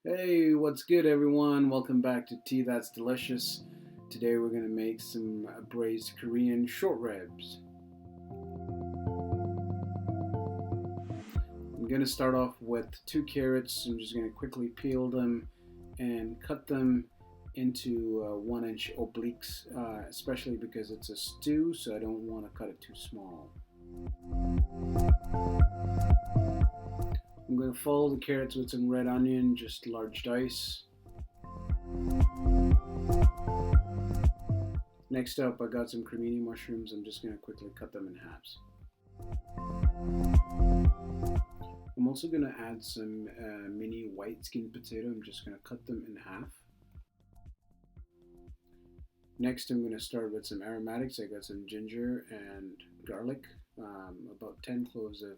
Hey, what's good, everyone? Welcome back to Tea That's Delicious. Today we're going to make some braised Korean short ribs. I'm going to start off with 2 carrots. I'm just going to quickly peel them and cut them into 1 inch obliques, especially because it's a stew, so I don't want to cut it too small. I'm going to follow the carrots with some red onion, just large dice. Next up, I got some cremini mushrooms. I'm just going to quickly cut them in halves. I'm also going to add some mini white skin potato. I'm just going to cut them in half. Next, I'm going to start with some aromatics. I got some ginger and garlic, about 10 cloves of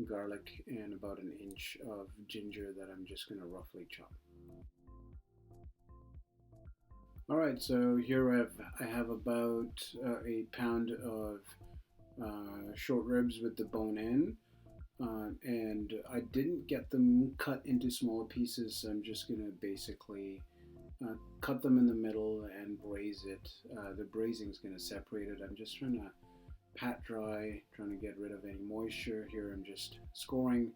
garlic and about an inch of ginger that I'm just going to roughly chop. Alright, so here I have about a pound of short ribs with the bone in. And I didn't get them cut into smaller pieces, so I'm just going to basically cut them in the middle and braise it. The braising is going to separate it. I'm just trying to pat dry, trying to get rid of any moisture. Here I'm just scoring.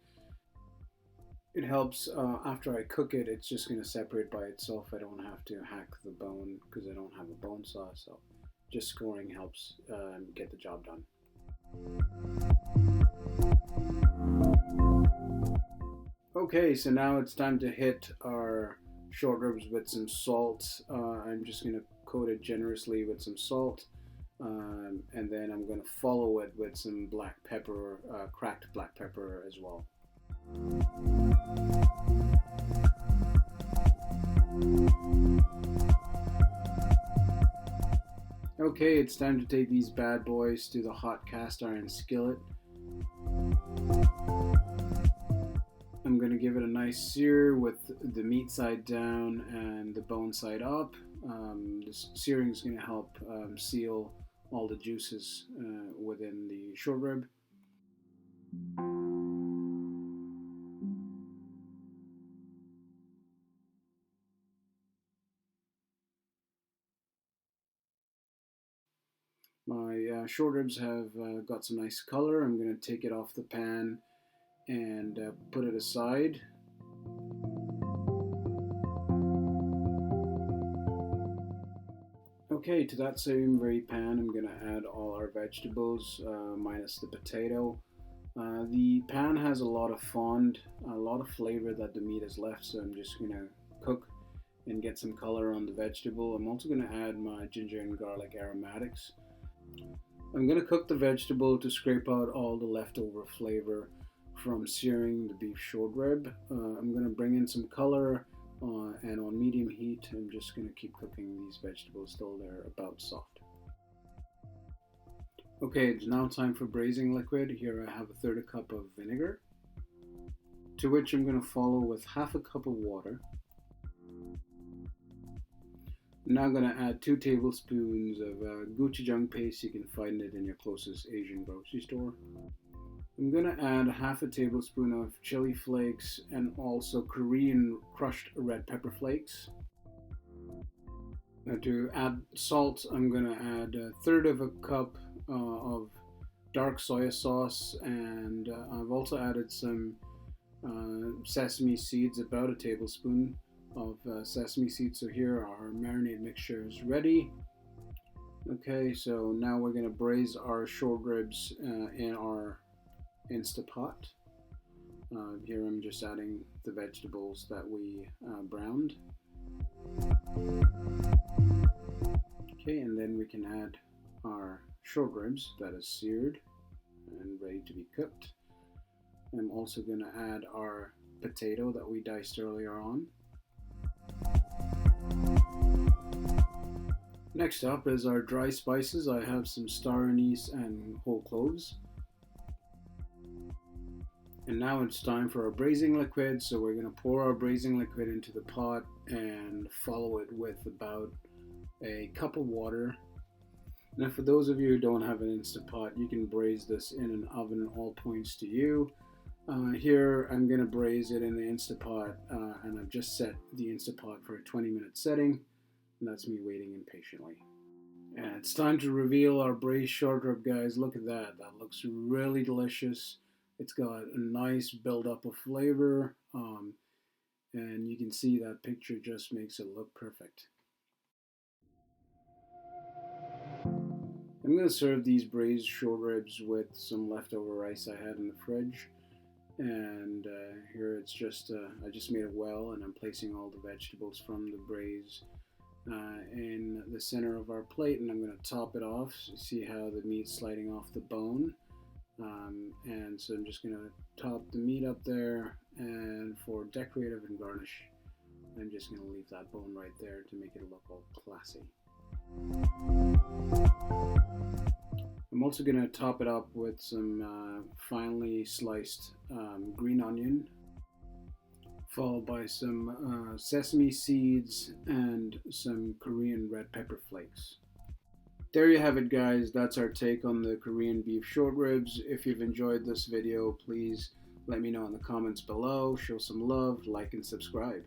It helps after I cook it, it's just going to separate by itself. I don't have to hack the bone because I don't have a bone saw, so just scoring helps get the job done. Okay, so now it's time to hit our short ribs with some salt. I'm just going to coat it generously with some salt. And then I'm going to follow it with some black pepper, cracked black pepper as well. Okay, it's time to take these bad boys to the hot cast iron skillet. I'm going to give it a nice sear with the meat side down and the bone side up. This searing is going to help seal all the juices within the short rib. My short ribs have got some nice color. I'm going to take it off the pan and put it aside. Okay, to that same very pan, I'm going to add all our vegetables minus the potato. The pan has a lot of fond, a lot of flavor that the meat has left, so I'm just going to cook and get some color on the vegetable. I'm also going to add my ginger and garlic aromatics. I'm going to cook the vegetable to scrape out all the leftover flavor from searing the beef short rib. I'm going to bring in some color and on medium heat, I'm just going to keep cooking these vegetables till they're about soft. Okay, it's now time for braising liquid. Here I have a third a cup of vinegar, to which I'm going to follow with half a cup of water. I'm now going to add 2 tablespoons of gochujang paste. You can find it in your closest Asian grocery store. I'm going to add half a tablespoon of chili flakes and also Korean crushed red pepper flakes. Now to add salt, I'm going to add a third of a cup of dark soy sauce, and I've also added some sesame seeds, about a tablespoon of sesame seeds. So here our marinade mixture is ready. Okay, so now we're going to braise our short ribs in our Instapot. Here I'm just adding the vegetables that we browned. Okay, and then we can add our short ribs that is seared and ready to be cooked. I'm also going to add our potato that we diced earlier on. Next up is our dry spices. I have some star anise and whole cloves. And now it's time for our braising liquid. So we're going to pour our braising liquid into the pot and follow it with about a cup of water. Now for those of you who don't have an Instant Pot, you can braise this in an oven, all points to you. Here I'm going to braise it in the Instapot, and I've just set the Instapot for a 20-minute setting, and that's me waiting impatiently. And it's time to reveal our braised short rib, guys. Look at that. That looks really delicious. It's got a nice build-up of flavor, and you can see that picture just makes it look perfect. I'm going to serve these braised short ribs with some leftover rice I had in the fridge. And here it's just, I just made it well, and I'm placing all the vegetables from the braise in the center of our plate, and I'm going to top it off. So see how the meat's sliding off the bone. And so I'm just going to top the meat up there, and for decorative and garnish, I'm just going to leave that bone right there to make it look all classy. I'm also going to top it up with some finely sliced green onion, followed by some sesame seeds and some Korean red pepper flakes. There you have it, guys. That's our take on the Korean beef short ribs. If you've enjoyed this video, please let me know in the comments below. Show some love, like, and subscribe.